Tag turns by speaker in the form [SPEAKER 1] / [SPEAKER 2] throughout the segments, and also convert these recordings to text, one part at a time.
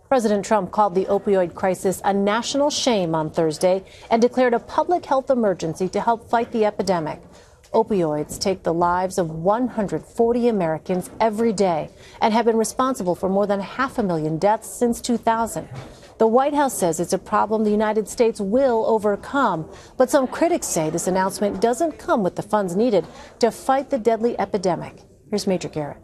[SPEAKER 1] President Trump called the opioid crisis a national shame on Thursday and declared a public health emergency to help fight the epidemic. Opioids take the lives of 140 Americans every day and have been responsible for more than 500,000 deaths since 2000. The White House says it's a problem the United States will overcome, but some critics say this announcement doesn't come with the funds needed to fight the deadly epidemic. Here's Major Garrett.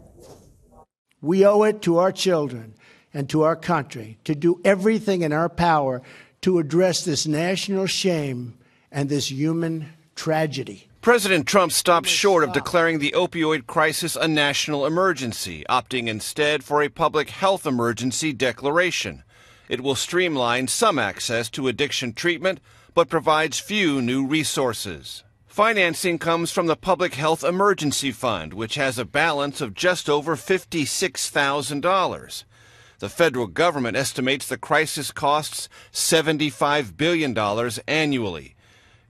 [SPEAKER 2] We owe it to our children and to our country to do everything in our power to address this national shame and this human tragedy.
[SPEAKER 3] President Trump stopped short of declaring the opioid crisis a national emergency, opting instead for a public health emergency declaration. It will streamline some access to addiction treatment, but provides few new resources. Financing comes from the Public Health Emergency Fund, which has a balance of just over $56,000. The federal government estimates the crisis costs $75 billion annually.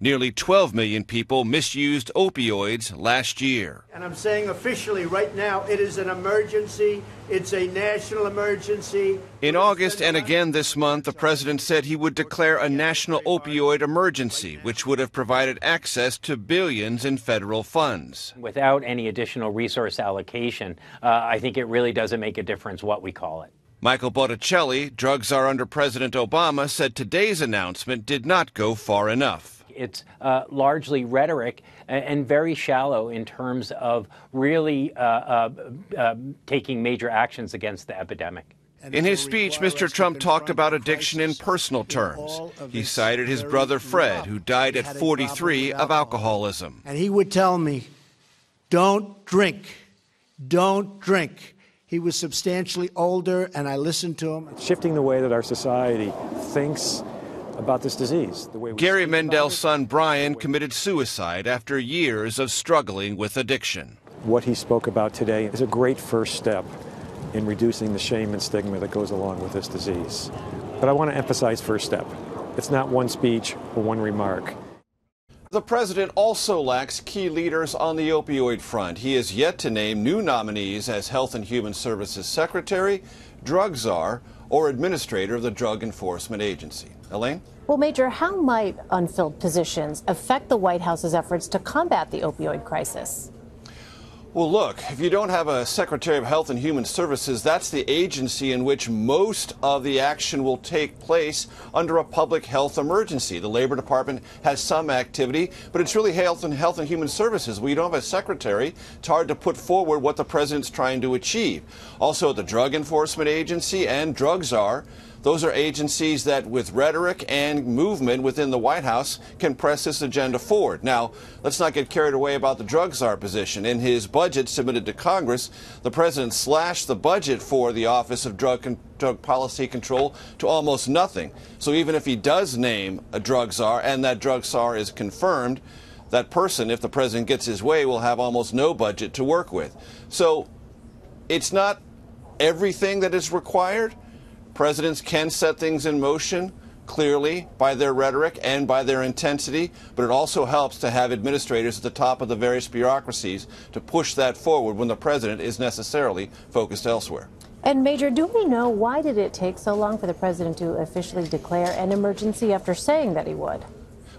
[SPEAKER 3] Nearly 12 million people misused opioids last year.
[SPEAKER 2] And I'm saying officially right now, it is an emergency. It's a national emergency.
[SPEAKER 3] In August and again this month, the president said he would declare a national opioid emergency, which would have provided access to billions in federal funds.
[SPEAKER 4] Without any additional resource allocation, I think it really doesn't make a difference what we call it.
[SPEAKER 3] Michael Botticelli, drug czar under President Obama, said today's announcement did not go far enough.
[SPEAKER 4] It's largely rhetoric and very shallow in terms of really taking major actions against the epidemic.
[SPEAKER 3] In his speech, Mr. Trump talked about addiction in personal terms. He cited his brother Fred, who died at 43 of alcoholism.
[SPEAKER 2] And he would tell me, don't drink, don't drink. He was substantially older, and I listened to him.
[SPEAKER 5] Shifting the way that our society thinks about this disease.
[SPEAKER 3] Gary Mendel's son Brian committed suicide after years of struggling with addiction.
[SPEAKER 5] What he spoke about today is a great first step in reducing the shame and stigma that goes along with this disease. But I want to emphasize first step. It's not one speech or one remark.
[SPEAKER 3] The president also lacks key leaders on the opioid front. He is yet to name new nominees as Health and Human Services Secretary, drug czar, or administrator of the Drug Enforcement Agency. Elaine?
[SPEAKER 1] Well, Major, how might unfilled positions affect the White House's efforts to combat the opioid crisis?
[SPEAKER 3] Well, look, if you don't have a Secretary of Health and Human Services, that's the agency in which most of the action will take place under a public health emergency. The Labor Department has some activity, but it's really Health and Human Services. We don't have a secretary. It's hard to put forward what the president's trying to achieve. Also, the Drug Enforcement Agency and drug czar, those are agencies that, with rhetoric and movement within the White House, can press this agenda forward. Now, let's not get carried away about the drug czar position. In his budget submitted to Congress, the president slashed the budget for the Office of Drug Policy Control to almost nothing. So even if he does name a drug czar and that drug czar is confirmed, that person, if the president gets his way, will have almost no budget to work with. So it's not everything that is required. Presidents can set things in motion clearly by their rhetoric and by their intensity, but it also helps to have administrators at the top of the various bureaucracies to push that forward when the president is necessarily focused elsewhere.
[SPEAKER 1] And Major, do we know why did it take so long for the president to officially declare an emergency after saying that he would?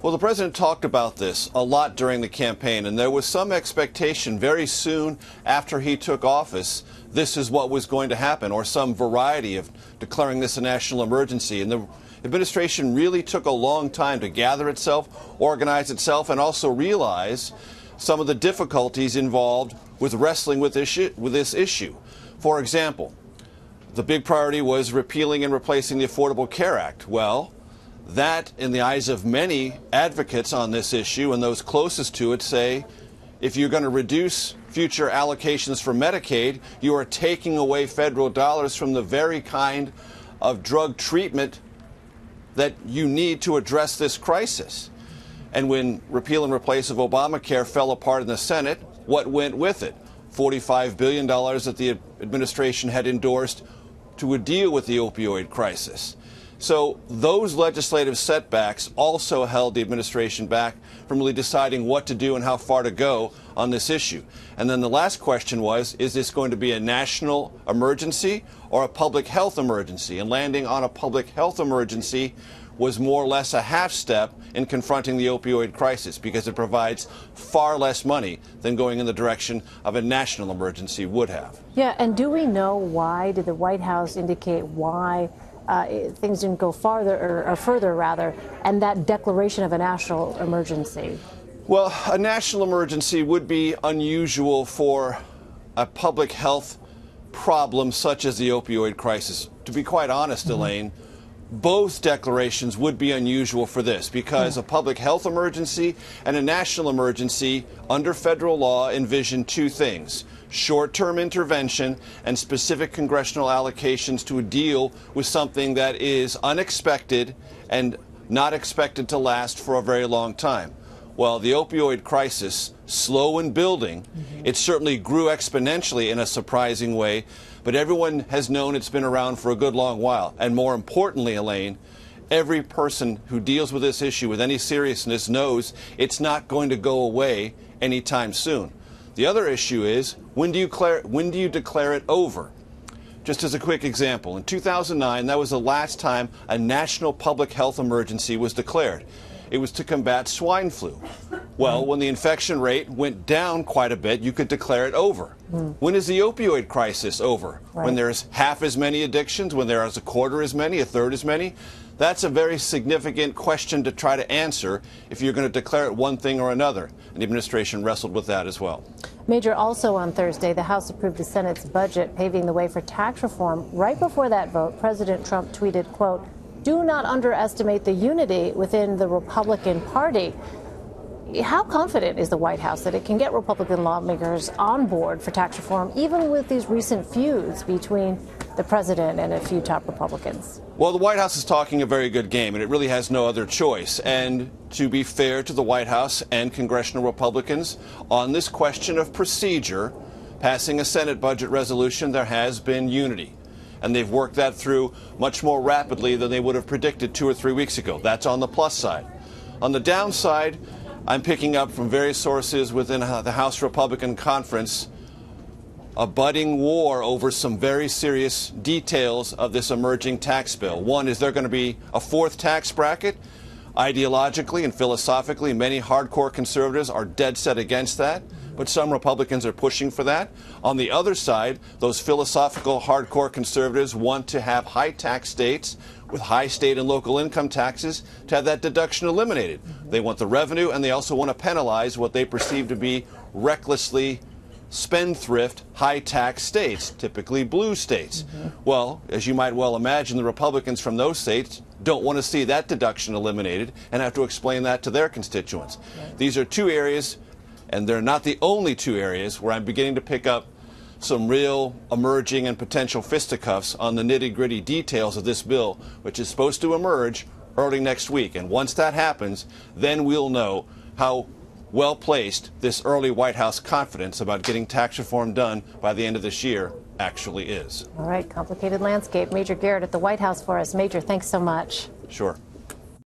[SPEAKER 3] Well, the president talked about this a lot during the campaign, and there was some expectation very soon after he took office this is what was going to happen, or some variety of declaring this a national emergency. And the administration really took a long time to gather itself, organize itself, and also realize some of the difficulties involved with wrestling with this issue. For example, the big priority was repealing and replacing the Affordable Care Act. Well, that, in the eyes of many advocates on this issue and those closest to it, say if you're going to reduce future allocations for Medicaid, you are taking away federal dollars from the very kind of drug treatment that you need to address this crisis. And when repeal and replace of Obamacare fell apart in the Senate, what went with it? $45 billion that the administration had endorsed to deal with the opioid crisis. So those legislative setbacks also held the administration back from really deciding what to do and how far to go on this issue. And then the last question was, is this going to be a national emergency or a public health emergency? And landing on a public health emergency was more or less a half step in confronting the opioid crisis, because it provides far less money than going in the direction of a national emergency would have.
[SPEAKER 1] Yeah, and do we know why? Did the White House indicate why things didn't go farther or further, rather, and that declaration of a national emergency?
[SPEAKER 3] Well, a national emergency would be unusual for a public health problem such as the opioid crisis. To be quite honest, Elaine, both declarations would be unusual for this, because a public health emergency and a national emergency under federal law envision two things: short-term intervention and specific congressional allocations to deal with something that is unexpected and not expected to last for a very long time. Well, the opioid crisis, slow in building, it certainly grew exponentially in a surprising way, but everyone has known it's been around for a good long while. And more importantly, Elaine, every person who deals with this issue with any seriousness knows it's not going to go away anytime soon. The other issue is, when do you declare it over? Just as a quick example, in 2009, that was the last time a national public health emergency was declared. It was to combat swine flu. Well, when the infection rate went down quite a bit, you could declare it over. When is the opioid crisis over?
[SPEAKER 1] Right.
[SPEAKER 3] When there's half as many addictions, when there is a quarter as many, a third as many? That's a very significant question to try to answer if you're going to declare it one thing or another. And the administration wrestled with that as well.
[SPEAKER 1] Major, also on Thursday, the House approved the Senate's budget, paving the way for tax reform. Right before that vote, President Trump tweeted, quote, "Do not underestimate the unity within the Republican Party." How confident is the White House that it can get Republican lawmakers on board for tax reform, even with these recent feuds between the president and a few top Republicans?
[SPEAKER 3] Well, the White House is talking a very good game, and it really has no other choice. And to be fair to the White House and congressional Republicans, on this question of procedure, passing a Senate budget resolution, there has been unity. And they've worked that through much more rapidly than they would have predicted 2 or 3 weeks ago. That's on the plus side. On the downside, I'm picking up from various sources within the House Republican Conference a budding war over some very serious details of this emerging tax bill. One, is there going to be a fourth tax bracket? Ideologically and philosophically, many hardcore conservatives are dead set against that, but some Republicans are pushing for that. On the other side, those philosophical hardcore conservatives want to have high tax states with high state and local income taxes to have that deduction eliminated. They want the revenue, and they also want to penalize what they perceive to be recklessly spendthrift high tax states, typically blue states. Well, as you might well imagine, the Republicans from those states don't want to see that deduction eliminated and have to explain that to their constituents. These are two areas, and they're not the only two areas, where I'm beginning to pick up some real emerging and potential fisticuffs on the nitty-gritty details of this bill, which is supposed to emerge early next week. And once that happens, then we'll know how well-placed this early White House confidence about getting tax reform done by the end of this year actually is.
[SPEAKER 1] All right, complicated landscape. Major Garrett at the White House for us. Major, thanks so much.
[SPEAKER 3] Sure.